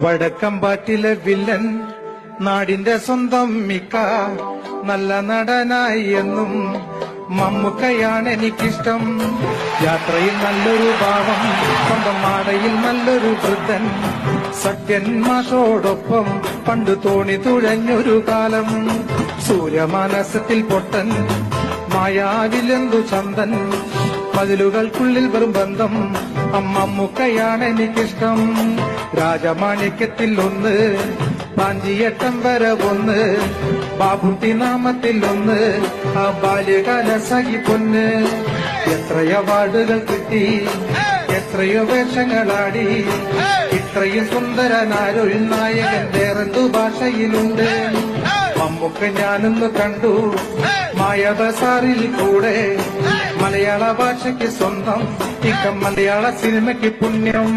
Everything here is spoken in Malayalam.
വടക്കമ്പാറ്റിലെ വില്ലൻ നാടിന്റെ സ്വന്തം മിക്ക നല്ല നടനായി എന്നും മമ്മൂക്കയാണ് എനിക്കിഷ്ടം. യാത്രയിൽ നല്ലൊരു ഭാവം, സ്വന്തം മാടയിൽ നല്ലൊരു വൃദ്ധൻ, സത്യൻ മാഷോടൊപ്പം പണ്ട് തോണി തുഴഞ്ഞൊരു കാലം. സൂര്യമാനസത്തിൽ പൊട്ടൻ, മായാവിലെന്തു ചന്തൻ, മതിലുകൾക്കുള്ളിൽ വെറും ബന്ധം, മമ്മൂക്കയാണ് എനിക്കിഷ്ടം. രാജമാണിക്യത്തിൽ ഒന്ന്, പാഞ്ചിയട്ടം വരെ ഒന്ന്, ബാബുട്ടി നാമത്തിൽ ഒന്ന്, ആ ബാല്യകാല സഖി പൊന്ന്. എത്രയോ അവാർഡുകൾ കിട്ടി, എത്രയോ വേഷങ്ങളാടി, ഇത്രയും സുന്ദരനാരൊരു നായകൻ വേറെന്തു ഭാഷയിലുണ്ട്. മമ്മൂക്ക ഞാനൊന്ന് കണ്ടു മായ ബസാറിൽ കൂടെ, മലയാള ഭാഷയ്ക്ക് സ്വന്തം, ഇക്ക മലയാള സിനിമയ്ക്ക് പുണ്യം.